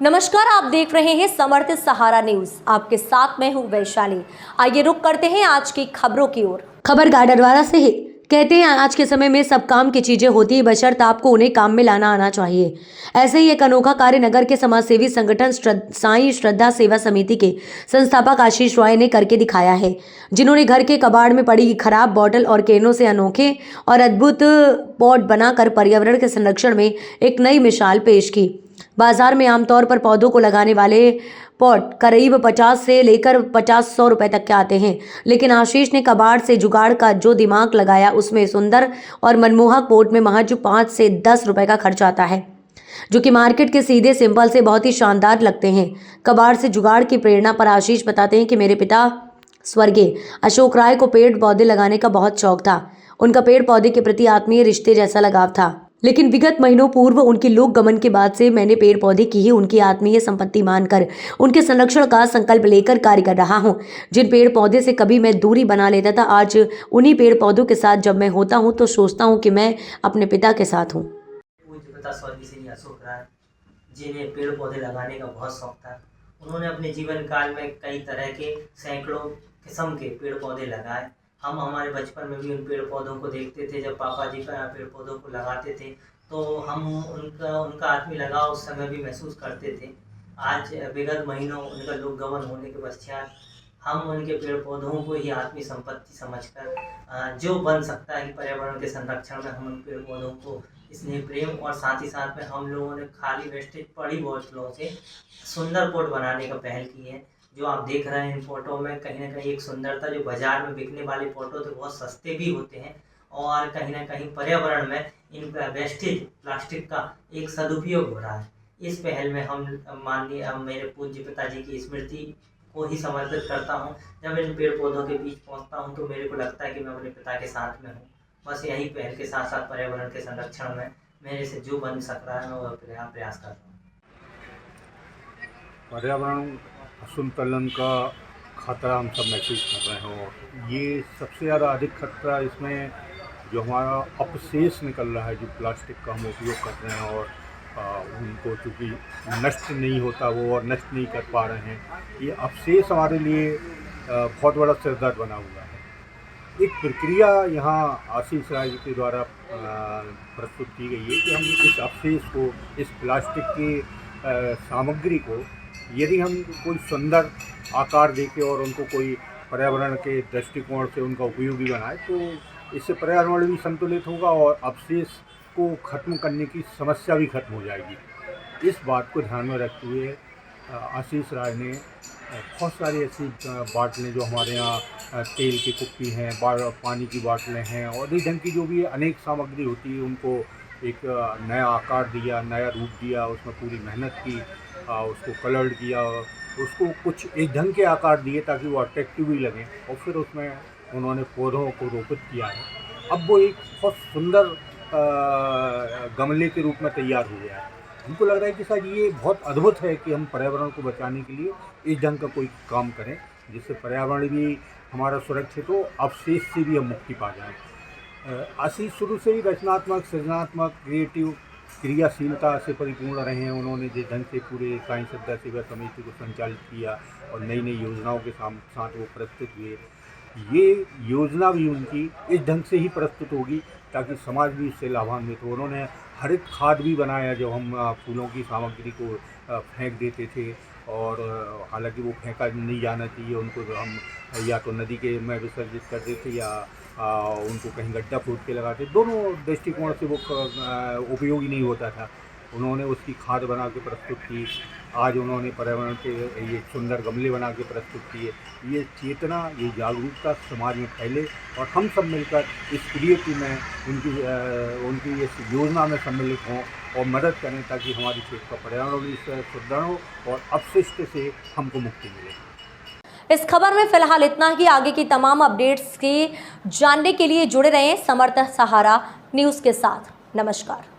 नमस्कार, आप देख रहे हैं समर्थ सहारा न्यूज। आपके साथ मैं हूं वैशाली। आइए रुक करते हैं आज की खबरों की ओर। खबर गाडरवारा से है। कहते हैं आज के समय में सब काम की चीजें होती है, बशर्ते आपको उन्हें काम में लाना आना चाहिए। ऐसे ही एक अनोखा कार्य नगर के समाजसेवी संगठन साईं श्रद्धा सेवा समिति के संस्थापक आशीष रॉय ने करके दिखाया है, जिन्होंने घर के कबाड़ में पड़ी खराब बोतल और कैनों से अनोखे और अद्भुत पॉट बनाकर पर्यावरण के संरक्षण में एक नई मिसाल पेश की। बाजार में आमतौर पर पौधों को लगाने वाले पॉट करीब 50 से लेकर 50-100 रुपए तक के आते हैं, लेकिन आशीष ने कबाड़ से जुगाड़ का जो दिमाग लगाया, उसमें सुंदर और मनमोहक पॉट में महज 5 से 10 रुपए का खर्च आता है, जो कि मार्केट के सीधे सिंपल से बहुत ही शानदार लगते हैं। कबाड़ से जुगाड़ की प्रेरणा पर आशीष बताते हैं कि मेरे पिता स्वर्गीय अशोक राय को पेड़ पौधे लगाने का बहुत शौक था। उनका पेड़ पौधे के प्रति आत्मीय रिश्ते जैसा लगाव था, लेकिन विगत महीनों पूर्व उनके लोक गमन के बाद से मैंने पेड़ पौधे की ही उनकी आत्मीय संपत्ति मानकर उनके संरक्षण का संकल्प लेकर कार्य कर रहा हूं। जिन पेड़ पौधे से कभी मैं दूरी बना लेता था, आज उन्हीं पेड़ पौधों के साथ जब मैं होता हूं तो सोचता हूं कि मैं अपने पिता के साथ हूं। पूज्य पिता स्वर्गीय श्री अशोक राय, जिन्हें पेड़ पौधे लगाने का बहुत शौक था, उन्होंने अपने जीवन काल में कई तरह के सैकड़ों किस्म के पेड़ पौधे लगाए। हम हमारे बचपन में भी उन पेड़ पौधों को देखते थे। जब पापा जी का पेड़ पौधों को लगाते थे तो हम उनका आत्मीय लगाव उस समय भी महसूस करते थे। आज विगत महीनों उनका लोक गमन होने के पश्चात हम उनके पेड़ पौधों को ही आत्मीय संपत्ति समझकर जो बन सकता है कि पर्यावरण के संरक्षण में हम उन पेड़ पौधों को स्नेह प्रेम और साथ ही साथ में हम लोगों ने खाली वेस्टेज पड़ी बोतलों से सुंदर पॉट बनाने का पहल की है। जो आप देख रहे हैं इन फोटो में कहीं ना कहीं एक सुंदरता, जो बाजार में बिकने वाले फोटो तो बहुत सस्ते भी होते हैं और कहीं ना कहीं पर्यावरण में इन वेस्टेज प्लास्टिक का एक सदुपयोग हो रहा है। इस पहल में हम माननीय मेरे पूज्य पिताजी की स्मृति को ही समर्पित करता हूँ। जब इन पेड़ पौधों के बीच पहुँचता हूँ तो मेरे को लगता है कि मैं अपने पिता के साथ में हूँ। बस यही पहल के साथ साथ पर्यावरण के संरक्षण में मेरे से जो बन सक रहा है मैं वह प्रयास कर रहा हूँ। पर्यावरण असंतुलन का खतरा हम सब महसूस कर रहे हैं और ये सबसे ज़्यादा अधिक खतरा इसमें जो हमारा अपशेष निकल रहा है, जो प्लास्टिक का हम उपयोग कर रहे हैं और उनको चूँकि नष्ट नहीं होता वो और नष्ट नहीं कर पा रहे हैं, ये अपशेष हमारे लिए बहुत बड़ा सिरदर्द बना हुआ है। एक प्रक्रिया यहाँ आशीष राय जी के द्वारा प्रस्तुत की गई है कि हम इस अपशेष को, इस प्लास्टिक की सामग्री को यदि हम कोई सुंदर आकार देके और उनको कोई पर्यावरण के दृष्टिकोण से उनका उपयोगी बनाए तो इससे पर्यावरण भी संतुलित होगा और अपशेष को ख़त्म करने की समस्या भी खत्म हो जाएगी। इस बात को ध्यान में रखते हुए आशीष राय ने बहुत सारी ऐसी बाटलें, जो हमारे यहाँ तेल की कुप्पी हैं, पानी की बाटलें हैं और इस ढंग की जो भी अनेक सामग्री होती है, उनको एक नया आकार दिया, नया रूप दिया, उसमें पूरी मेहनत की, उसको कलर्ड किया, उसको कुछ इस ढंग के आकार दिए ताकि वो अट्रैक्टिव भी लगें और फिर उसमें उन्होंने पौधों को रोपित किया है। अब वो एक बहुत सुंदर गमले के रूप में तैयार हो गया है। हमको लग रहा है कि शायद ये बहुत अद्भुत है कि हम पर्यावरण को बचाने के लिए इस ढंग का कोई काम करें जिससे पर्यावरण भी हमारा सुरक्षित हो, अपशेष से भी हम मुक्ति पा जाएँ। आशीष शुरू से ही रचनात्मक, सृजनात्मक, क्रिएटिव, क्रियाशीलता से परिपूर्ण रहे हैं। उन्होंने जिस ढंग से पूरे साईं श्रद्धा सेवा समिति को संचालित किया और नई नई योजनाओं के साथ वो प्रस्तुत हुए, ये योजना भी उनकी इस ढंग से ही प्रस्तुत होगी ताकि समाज भी इससे लाभान्वित हो। उन्होंने हरित खाद भी बनाया, जब हम फूलों की सामग्री को फेंक देते थे और हालांकि वो फेंका नहीं जाना चाहिए, उनको हम या तो नदी के में विसर्जित करते थे या उनको कहीं गड्ढा खोद के लगाते। दोनों दृष्टिकोण से वो उपयोगी नहीं होता था। उन्होंने उसकी खाद बना के प्रस्तुत की। आज उन्होंने पर्यावरण के ये सुंदर गमले बना के प्रस्तुत किए। ये चेतना, ये जागरूकता समाज में फैले और हम सब मिलकर इस क्रिएटिव में उनकी इस योजना में सम्मिलित हों और मदद करें ताकि हमारी क्षेत्र का पर्यावरण भी सुदृढ़ हो और अपशिष्ट से हमको मुक्ति मिले। इस खबर में फिलहाल इतना ही। आगे की तमाम अपडेट्स के जानने के लिए जुड़े रहें समर्थ सहारा न्यूज़ के साथ। नमस्कार।